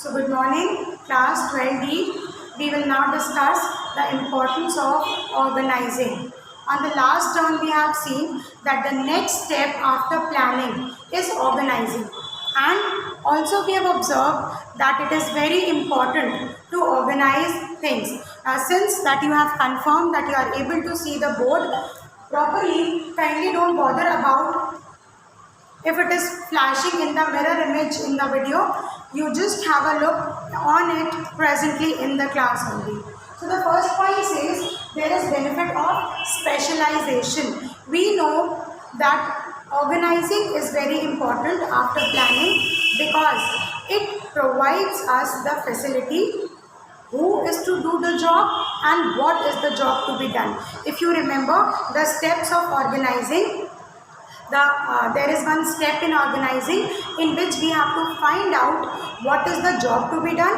So good morning, class 12D. We will now discuss the importance of organizing. On the last term, we have seen that the next step after planning is organizing. And also we have observed that it is very important to organize things. Since that you have confirmed that you are able to see the board properly, kindly don't bother about if it is flashing in the mirror image in the video. You just have a look on it presently in the class only. So the first point says there is benefit of specialization. We know that organizing is very important after planning because it provides us the facility who is to do the job and what is the job to be done. If you remember the steps of organizing, there is one step in organizing in which we have to find out what is the job to be done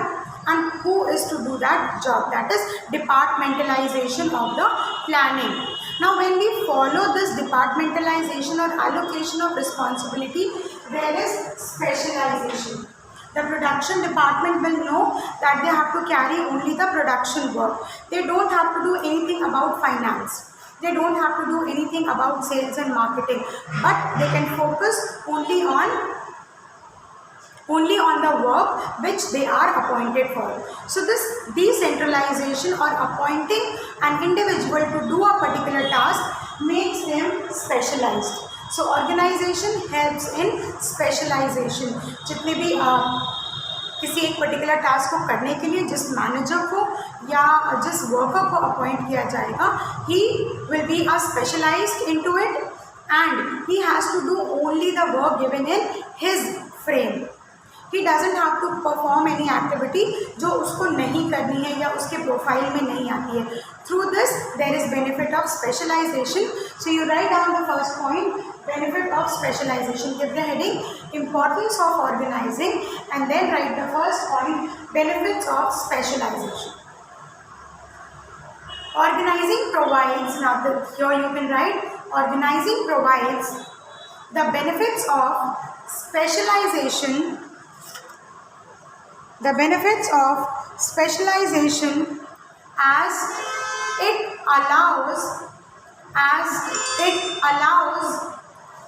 and who is to do that job. That is departmentalization of the planning. Now when we follow this departmentalization or allocation of responsibility, there is specialization. The production department will know that they have to carry only the production work. They don't have to do anything about finance. They don't have to do anything about sales and marketing, but they can focus only on the work which they are appointed for. So this decentralization or appointing an individual to do a particular task makes them specialized. So organization helps in specialization. जितने भी किसी एक particular task को करने के लिए जिस manager को या जिस वर्कर को अपॉइंट किया जाएगा, he will be a specialized into it and he has to do only the work given in his frame. He doesn't have to perform any activity जो उसको नहीं करनी है या उसके प्रोफाइल में नहीं आती है. Through this there is benefit of specialization. So you write down the first point, benefit of specialization. Give the heading importance of organizing and then write the first point, benefits of specialization. Organizing provides, now here you can write, organizing provides the benefits of specialization. The benefits of specialization as it allows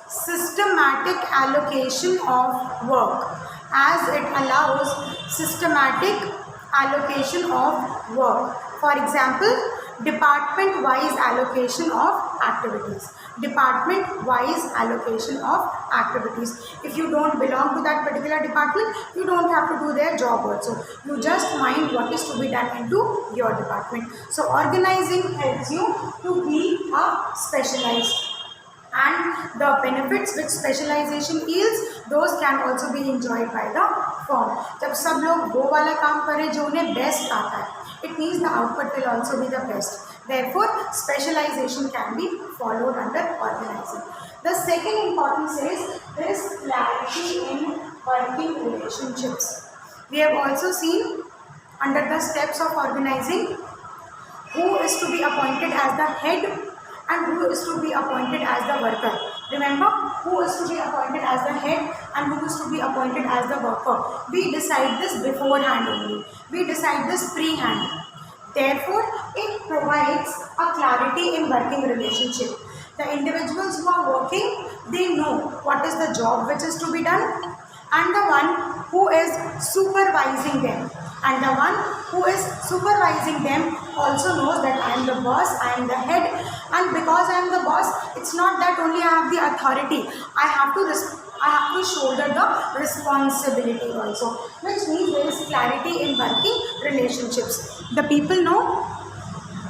systematic allocation of work. As it allows systematic allocation of work. For example, department-wise allocation of activities. Department-wise allocation of activities. If you don't belong to that particular department, you don't have to do their job also. You just mind what is to be done into your department. So organizing helps you to be a specialized. And the benefits which specialization yields, those can also be enjoyed by the firm. जब सब लोग वो वाला काम करें जो उन्हें best आता है, it means the output will also be the best. Therefore, specialization can be followed under organizing. The second importance is there is clarity in working relationships. We have also seen under the steps of organizing who is to be appointed as the head and who is to be appointed as the worker. Remember, who is to be appointed as the head and who is to be appointed as the worker. We decide this beforehand only. We decide this pre-hand. Therefore, it provides a clarity in working relationship. The individuals who are working, they know what is the job which is to be done and the one who is supervising them. And the one who is supervising them also knows that I am the boss, I am the head, and because I am the boss, it's not that only I have the authority, I have to shoulder the responsibility also, which means there is clarity in working relationships. The people know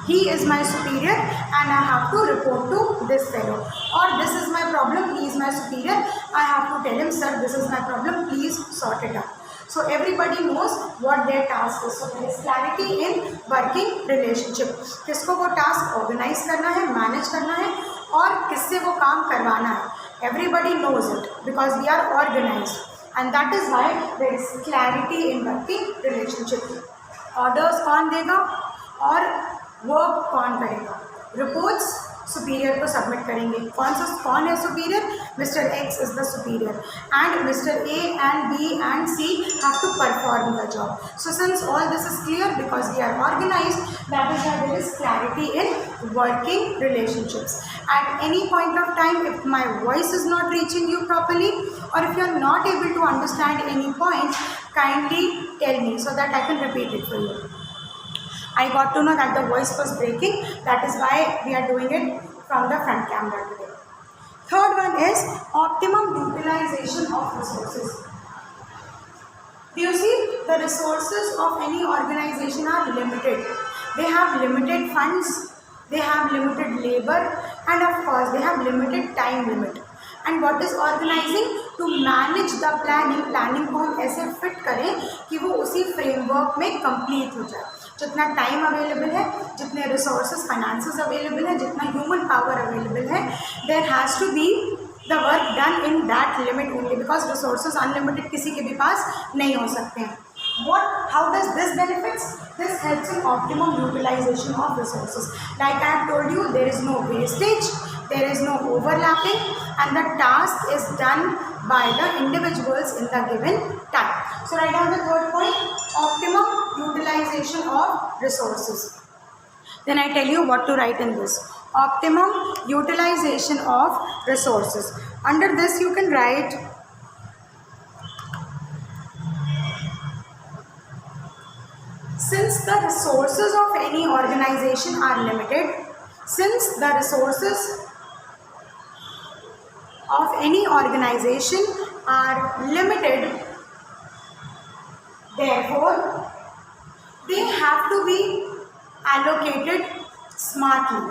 he is my superior and I have to report to this fellow, or this is my problem, he is my superior, I have to tell him, sir, this is my problem, please sort it out. So everybody knows what their task is. So there is clarity in working relationship. किसको वो task organize करना है, manage करना है, और किससे वो काम करवाना है. Everybody knows it because we are organized, and that is why there is clarity in working relationship. Orders कौन देगा और work कौन करेगा. Reports सुपीरियर को सबमिट करेंगे। कौन है superior? Mister X is the superior and mister A and B and C have to perform the job. So since all this is clear, because we are organized, that is why there is clarity in working relationships. At any point of time, if my voice is not reaching you properly, or if you are not able to understand any point, kindly tell me so that I can repeat it for you. I got to know that the voice was breaking. That is why we are doing it from the front camera today. Third one is optimum utilization of resources. Do you see, the resources of any organization are limited. They have limited funds, they have limited labor, and of course they have limited time limit. And what is organizing? To manage the planning को हम ऐसे fit करें कि वो उसी framework में complete हो जाए. जितना टाइम अवेलेबल है, जितने रिसोर्सेज फाइनेंसेस अवेलेबल है, जितना ह्यूमन पावर अवेलेबल है, there has to be the work done in that limit only, because resources unlimited किसी के भी पास नहीं हो सकते हैं. How does this benefits? This helps in optimum utilization of resources. Like I have told you, there is no wastage, there is no overlapping, and the task is done by the individuals in the given time. So write down the third point, optimum utilization of resources. Then I tell you what to write in this. Optimum utilization of resources. Under this you can write since the resources of any organization are limited, since the resources of any organization are limited, therefore they have to be allocated smartly.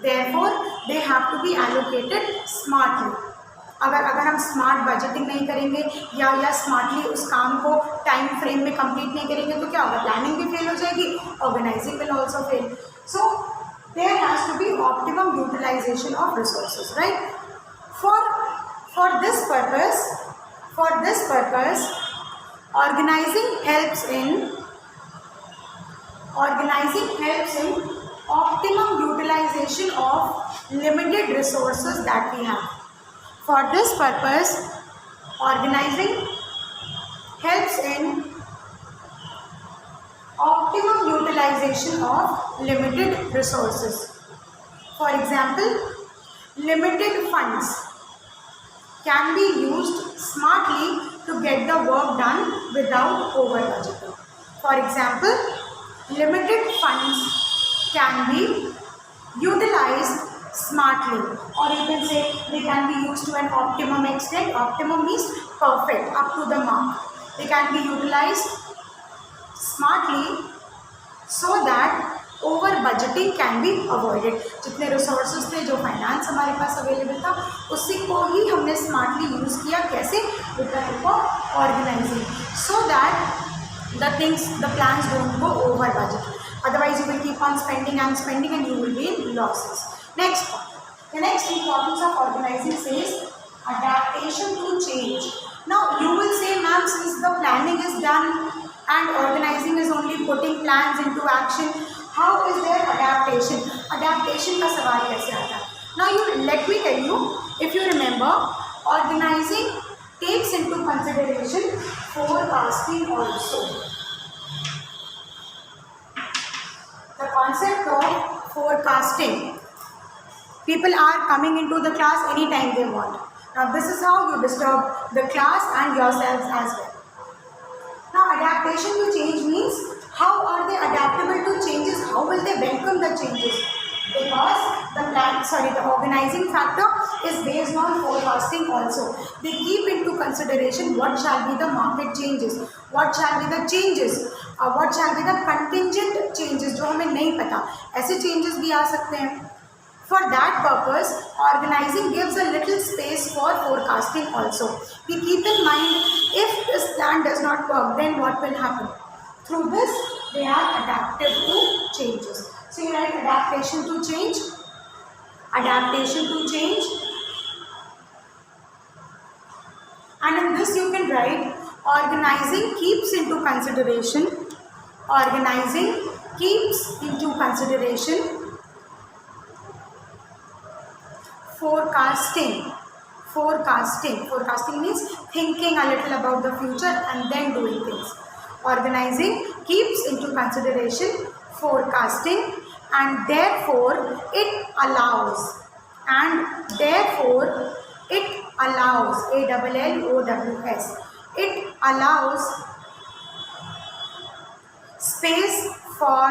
Therefore they have to be allocated smartly. अगर हम smart budgeting नहीं करेंगे या smartly उस काम को time frame में complete नहीं करेंगे तो क्या होगा? प्लानिंग भी फेल हो जाएगी, organising will also fail. So there has to be optimum utilisation of resources, right? For this purpose, organizing helps in optimum utilization of limited resources that we have. For this purpose, organizing helps in optimum utilization of limited resources. For example, limited funds can be used smartly to get the work done without over budgeting. For example, limited funds can be utilized smartly, or you can say they can be used to an optimum extent. Optimum means perfect, up to the mark. They can be utilized smartly so that over budgeting can be avoided. जितने resources थे, जो finance हमारे पास available था, उसी को ही हमने smartly use किया. कैसे? With the help of organising, so that the plans don't go over budget. Otherwise you will keep on spending and you will be in losses. Next point, the next importance of organizing says adaptation to change. Now you will say, ma'am, since the planning is done and organizing is only putting plans into action, how is there adaptation? Adaptation का सवाल कैसे आता है? Now let me tell you, if you remember, organizing takes into consideration forecasting also. The concept of forecasting. People are coming into the class anytime they want. Now this is how you disturb the class and yourselves as well. Now adaptation to change means, how are they adaptable to changes? How will they welcome the changes? Because the organizing factor is based on forecasting also. They keep into consideration what shall be the market changes, what shall be the changes, what shall be the contingent changes जो हमें नहीं पता. ऐसे changes भी आ सकते हैं. For that purpose, organizing gives a little space for forecasting also. We keep in mind, if this plan does not work, then what will happen? Through this, they are adaptive to changes. So you write adaptation to change, adaptation to change. And in this you can write, organizing keeps into consideration, organizing keeps into consideration forecasting. Forecasting means thinking a little about the future and then doing things. Organizing keeps into consideration forecasting, and therefore it allows, ALLOWS, it allows space for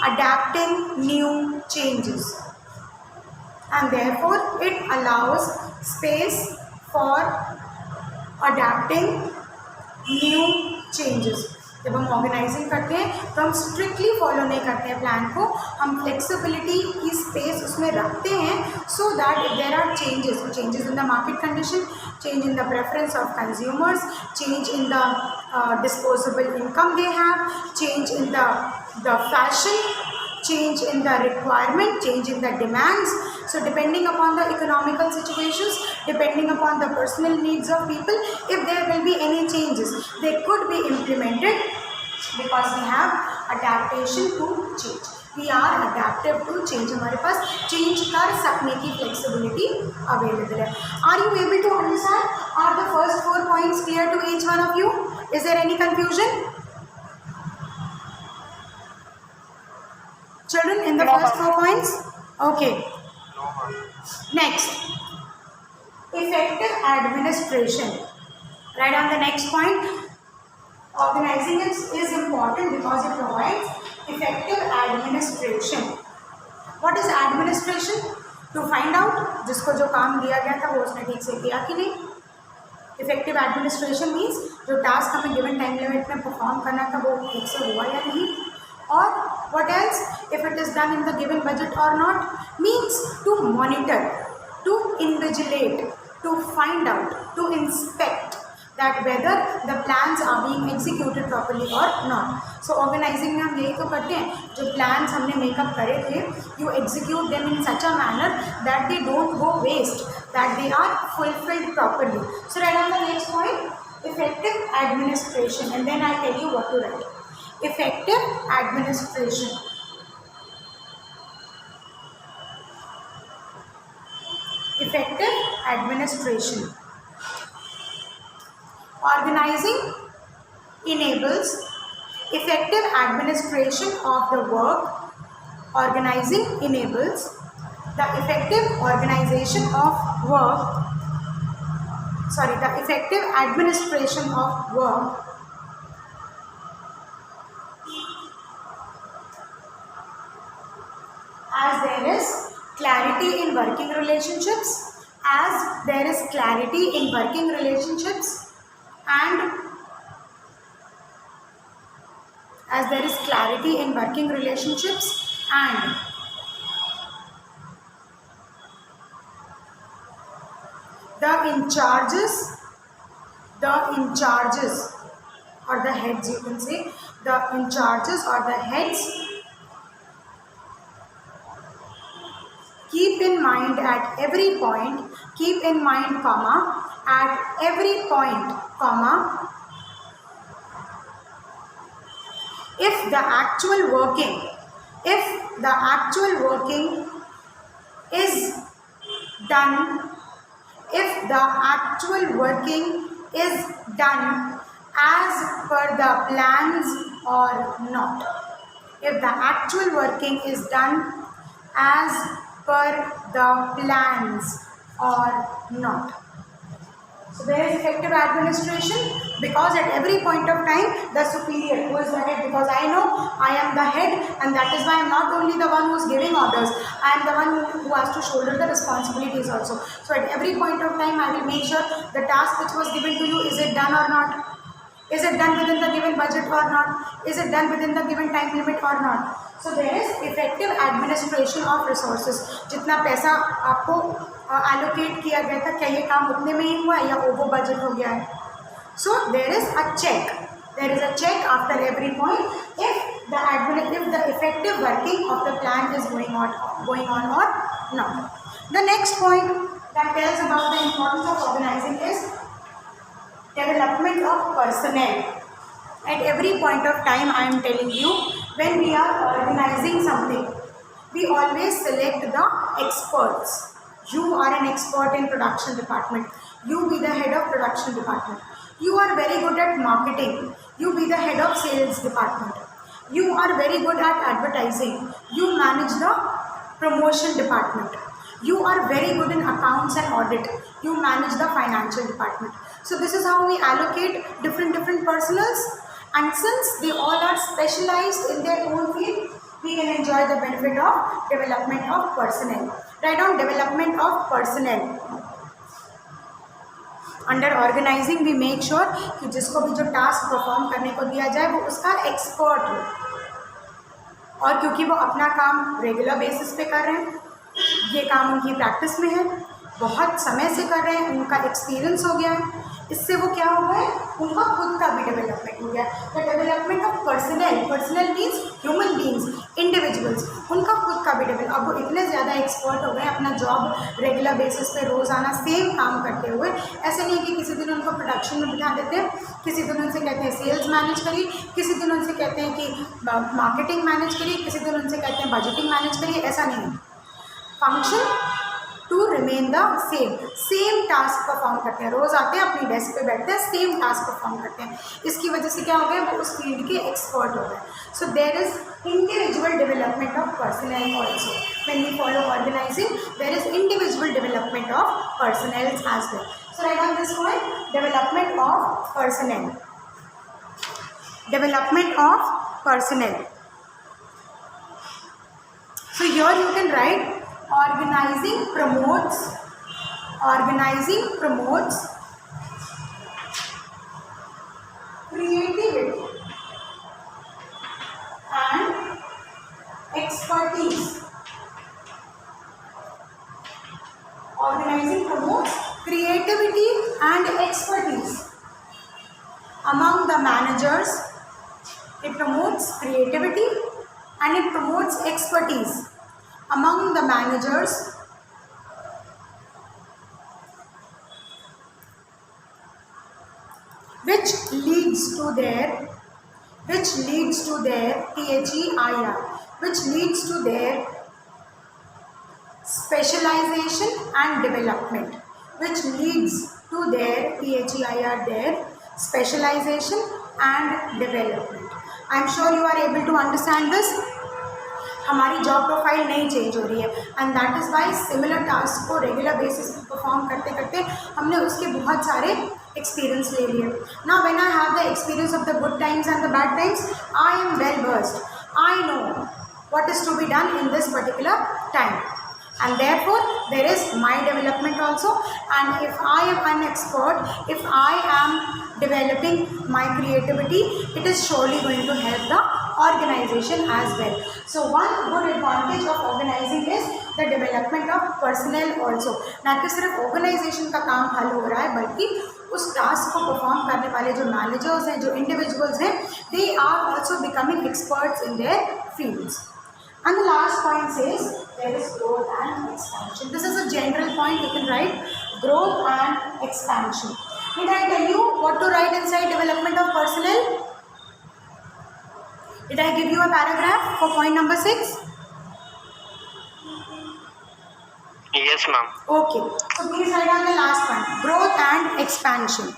adapting new changes, and therefore it allows space for adapting new changes. जब हम organising करते हैं तो हम strictly follow नहीं करते हैं plan को, हम फ्लेक्सिबिलिटी की स्पेस उसमें रखते हैं so that if there are changes in the market condition, change in the preference of consumers, change in the disposable income they have, change in the fashion, change in the requirement, change in the demands. So depending upon the economical situations, depending upon the personal needs of people, if there will be any changes, they could be implemented because we have adaptation to change. We are adaptive to change. हमारे पास change कर सकने की flexibility available है. Are you able to understand? Are the first 4 points clear to each one of you? Is there any confusion? Children, in the first 4 points? Okay. Next, effective administration. Write down the next point. Organizing is important because it provides effective administration. What is administration? To find out जिसको जो काम दिया गया था वो उसने ठीक से किया कि नहीं. Effective administration means जो टास्क हमें गिवन टाइम लिमिट में परफॉर्म करना था वो ठीक से हुआ या नहीं. Or what else? If it is done in the given budget or not, means to monitor, to invigilate, to find out, to inspect that whether the plans are being executed properly or not. So organizing में हम यही तो करते हैं, जो plans हमने makeup करे थे, you execute them in such a manner that they don't go waste, that they are fulfilled properly. So write down the next point, effective administration, and then I'll tell you what to write. Effective administration. Effective administration. Organizing enables effective administration of the work. Organizing enables the effective organization of work. The effective administration of work as there is clarity in working relationships, and the in charges or the heads, you can say, the in charges or the heads keep in mind, at every point, if the actual working is done as per the plans or not. If the actual working is done as per the plans or not. So there is effective administration because at every point of time the superior, who is the head, because I know I am the head, and that is why I am not only the one who is giving orders, I am the one who has to shoulder the responsibilities also. So at every point of time I will make sure the task which was given to you, is it done or not? Is it done within the given budget or not? Is it done within the given time limit or not? So there is effective administration of resources. जितना पैसा आपको allocate किया गया था, क्या ये काम उतने में ही हुआ या over budget हो गया है? So there is a check. There is a check after every point if the effective working of the plan is going on or not. The next point that tells about the importance of organizing is development of personnel. At every point of time I am telling you, when we are organizing something, we always select the experts. You are an expert in production department. You be the head of production department. You are very good at marketing. You be the head of sales department. You are very good at advertising. You manage the promotion department. You are very good in accounts and audit. You manage the financial department. So this is how we allocate different personnels, and since they all are specialized in their own field, we can enjoy the benefit of development of personnel. Write down development of personnel. Under organising भी make sure कि जिसको भी जो task perform करने को दिया जाए वो उसका एक्सपर्ट हो, और क्योंकि वो अपना काम रेगुलर बेसिस पे कर रहे हैं, ये काम उनकी प्रैक्टिस में है, बहुत समय से कर रहे हैं, उनका एक्सपीरियंस हो गया है, इससे वो क्या हुआ है, उनका खुद का भी डेवलपमेंट हो गया है। The development of personal means human beings, individuals, उनका खुद का भी डेवलप। अब वो इतने ज़्यादा एक्सपर्ट हो गए अपना जॉब रेगुलर बेसिस पे रोज़ाना सेम काम करते हुए। ऐसे नहीं कि किसी दिन उनको प्रोडक्शन में बिठा देते हैं, किसी दिन उनसे कहते हैं सेल्स मैनेज करिए, किसी दिन उनसे कहते हैं कि मार्केटिंग मैनेज करिए, किसी दिन उनसे कहते हैं बजटिंग मैनेज करिए। ऐसा नहीं है, function to remain the same task perform करते हैं, रोज़ आते हैं अपनी डेस्क पे बैठते हैं, सेम टास्क परफॉर्म करते हैं। इसकी वजह से क्या हो गया, वो उस फील्ड के एक्सपर्ट हो गए। So there is individual development of personnel also when we follow organising, there is individual development of personnel as well. So write on this point, development of personnel, development of personnel. So here you can write organizing promotes creativity and expertise. Organizing promotes creativity and expertise among the managers. It promotes creativity and it promotes expertise among the managers which leads to their specialization and development, their specialization and development. I am sure you are able to understand this. हमारी job profile नहीं change हो रही है, and that is why similar task को regular basis पे perform करते करते हमने उसके बहुत सारे एक्सपीरियंस ले लिए। Now when I have the experience of the good times and the bad times, I am well versed, I know what is to be done in this particular time, and therefore there is my development also. And if I am an expert, if I am developing my creativity, it is surely going to help the organization as well. So one good advantage of organizing is the development of personnel also. ना कि सिर्फ organization का काम हल हो रहा है, बल्कि उस टास्क को परफॉर्म करने वाले जो मैनेजर्स हैं, जो इंडिविजुअल्स हैं, they are also becoming experts in their fields. And the last point says there is growth and expansion. This is a general point. You can write growth and expansion. Did I tell you what to write inside development of personnel? Did I give you a paragraph for point number 6? Yes, ma'am. Okay. So please write down the last one. Growth and expansion.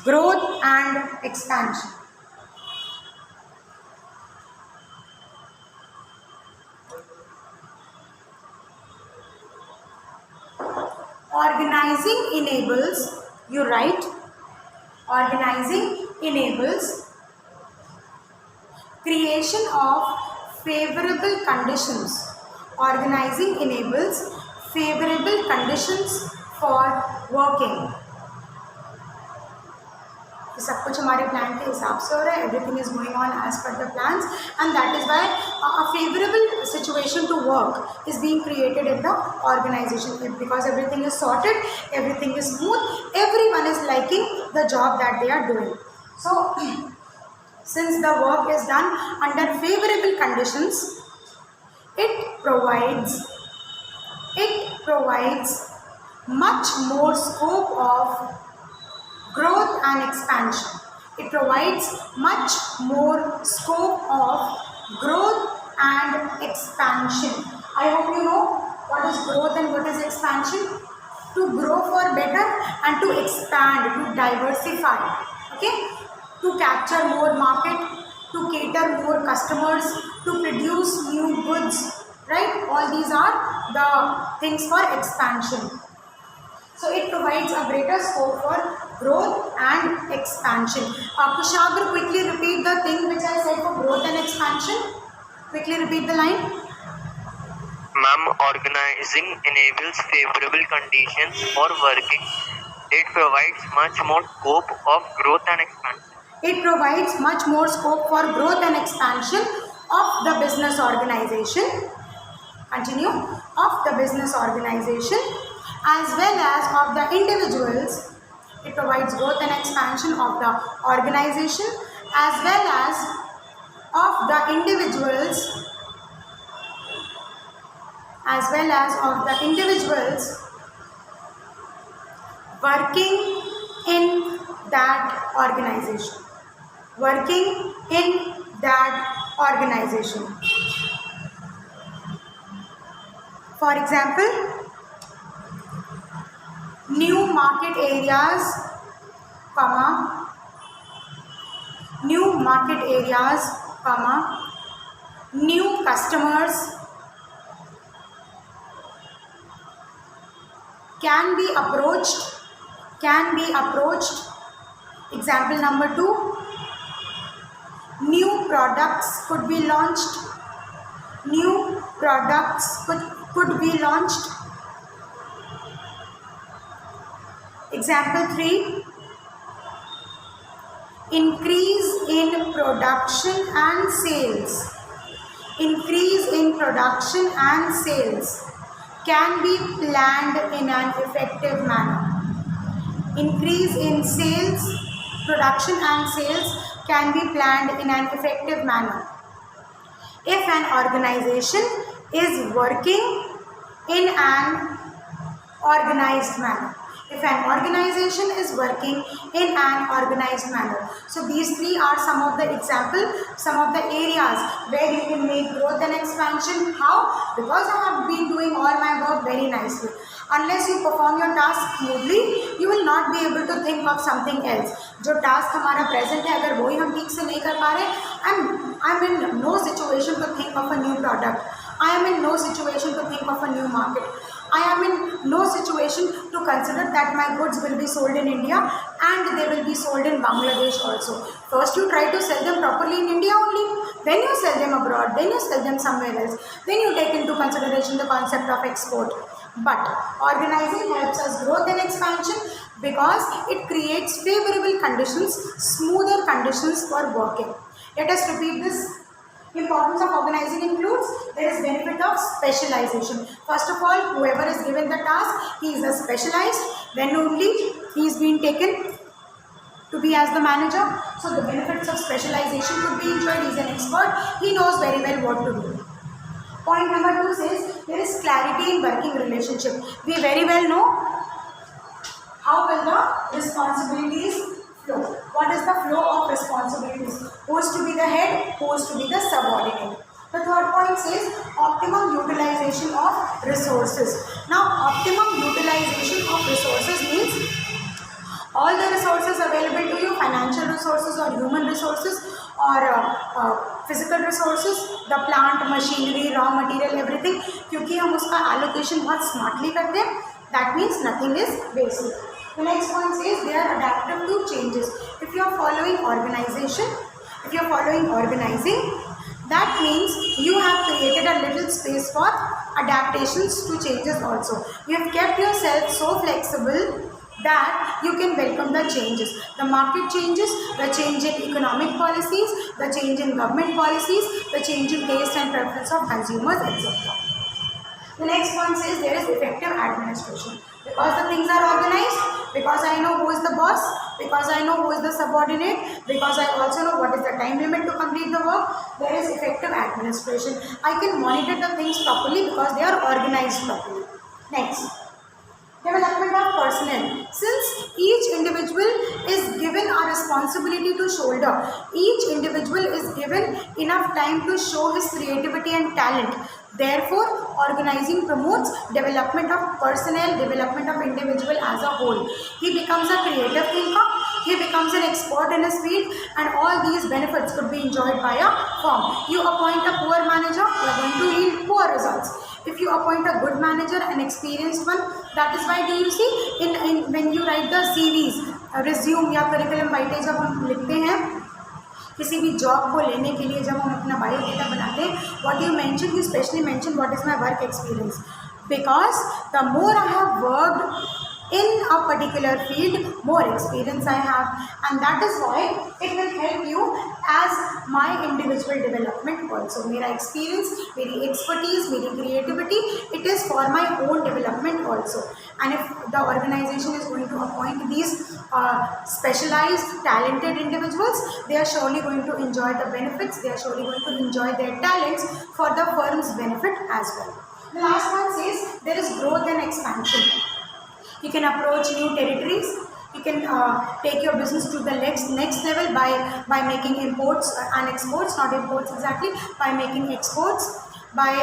Growth and expansion. Organizing enables, you write, organizing enables creation of favorable conditions. Organizing enables favorable conditions for working. सब कुछ हमारे plan के हिसाब से हो रहा है, everything is going on as per the plans, and that is why a favourable situation to work is being created in the organisation, because everything is sorted, everything is smooth, everyone is liking the job that they are doing. So since the work is done under favourable conditions, it provides much more scope of growth and expansion. It provides much more scope of growth and expansion. I hope you know what is growth and what is expansion. To grow for better and to expand, to diversify, okay, to capture more market, to cater more customers, to produce new goods, right? All these are the things for expansion. So it provides a greater scope for growth and expansion. Kushagra, quickly repeat the thing which I said for growth and expansion. Quickly repeat the line. Ma'am, organizing enables favorable conditions for working. It provides much more scope of growth and expansion. It provides much more scope for growth and expansion of the business organization. Continue. Of the business organization as well as of the individuals. It provides growth and expansion of the organization as well as of the individuals working in that organization. Working in that organization. For example, new market areas, new customers can be approached. Example number 2, new products could be launched. Example 3, increase in production and sales. Can be planned in an effective manner. Increase in production and sales can be planned in an effective manner. If an organization is working in an organized manner. So these three are some of the examples, some of the areas where you can make growth and expansion. How? Because I have been doing all my work very nicely. Unless you perform your task smoothly, you will not be able to think of something else. जो task हमारा present है, अगर वही हम ठीक से नहीं कर पा रहे, I'm in no situation to think of a new product. I am in no situation to think of a new market. I am in no situation to consider that my goods will be sold in India and they will be sold in Bangladesh also. First you try to sell them properly in India only, then you sell them abroad, then you sell them somewhere else, then you take into consideration the concept of export. But organizing helps us growth and expansion because it creates favorable conditions, smoother conditions for working. Let us repeat this. Importance of organizing includes, there is benefit of specialization. First of all, whoever is given the task, he is a specialized, then only he is being taken to be as the manager. So the benefits of specialization could be enjoyed. He is an expert, he knows very well what to do. Point number 2 says, there is clarity in working relationship. We very well know how will the responsibilities flow. What is the flow of responsibilities? Who is to be the head? Who is to be the subordinate? The third point says optimum utilization of resources. Now, optimum utilization of resources means all the resources available to you, financial resources or human resources or physical resources, the plant, machinery, raw material, everything. क्योंकि हम उसका allocation बहुत smartly करते हैं, that means nothing is wasted. The next point says they are adaptive to changes. If you are following organization, if you are following organizing, that means you have created a little space for adaptations to changes also. You have kept yourself so flexible that you can welcome the changes. The market changes, the change in economic policies, the change in government policies, the change in taste and preference of consumers, etc. The next one says there is effective administration. Because the things are organized, because I know who is the boss, because I know who is the subordinate, because I also know what is the time limit to complete the work, there is effective administration. I can monitor the things properly because they are organized properly. Next. Development of personnel. Since each individual is given a responsibility to shoulder. Each individual is given enough time to show his creativity and talent. Therefore, organizing promotes development of personnel, development of individual as a whole. He becomes a creative thinker, he becomes an expert in his field, and all these benefits could be enjoyed by a firm. You appoint a poor manager, you are going to yield poor results. If you appoint a good manager, an experienced one, that is why do you see in when you write the CVs, resume या curriculum vitae जब हम लिखते हैं किसी भी job को लेने के लिए, जब हम अपना बायोडेटा बनाते हैं, what you mention, you specially mention what is my work experience, because the more I have worked in a particular field, more experience I have, and that is why it will help you as my individual development also. मेरा experience, मेरी expertise, मेरी creativity, it is for my own development also. And if the organization is going to appoint these specialized, talented individuals, they are surely going to enjoy the benefits, they are surely going to enjoy their talents for the firm's benefit as well. The last one says there is growth and expansion. You can approach new territories. You can take your business to the next level by making imports and exports, not imports exactly, by making exports, by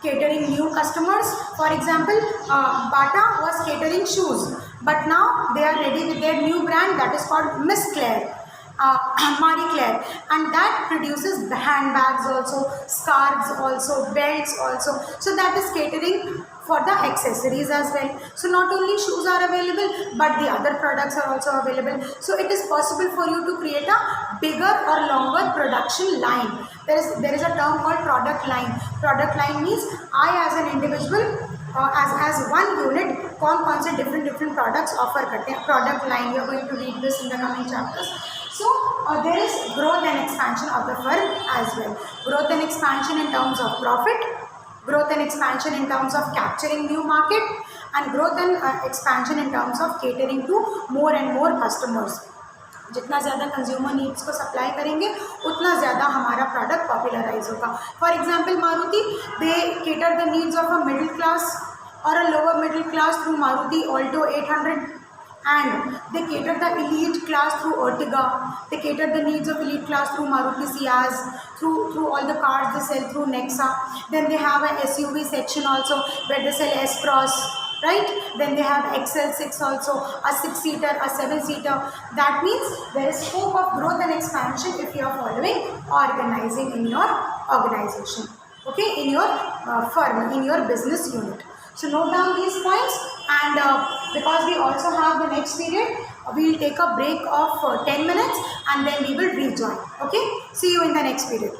catering new customers. For example, Bata was catering shoes, but now they are ready with their new brand that is called Miss Claire. Marie Claire, and that produces the handbags also, scarves also, belts also, so that is catering for the accessories as well. So not only shoes are available, but the other products are also available. So it is possible for you to create a bigger or longer production line. There is a term called product line. Product line means I as an individual as one unit कौन से different products offer करते हैं. Product line, you are going to read this in the coming chapters. So there is growth and expansion of the firm as well. Growth and expansion in terms of profit, growth and expansion in terms of capturing new market, and growth and expansion in terms of catering to more and more customers. जितना ज़्यादा consumer needs को supply करेंगे उतना ज़्यादा हमारा product popularise होगा. For example Maruti, they cater the needs of a middle class और a lower middle class through Maruti Alto 800, and they cater the elite class through Ertiga. They cater the needs of elite class through Maruti Ciaz, through all the cars they sell through Nexa. Then they have an SUV section also where they sell S-Cross, right? Then they have XL6 also, a 6-seater, a 7-seater. That means there is scope of growth and expansion if you are following organizing in your organization, okay, in your firm, in your business unit. So note down these points, and because we also have the next period, we will take a break of 10 minutes and then we will rejoin. Okay, see you in the next period.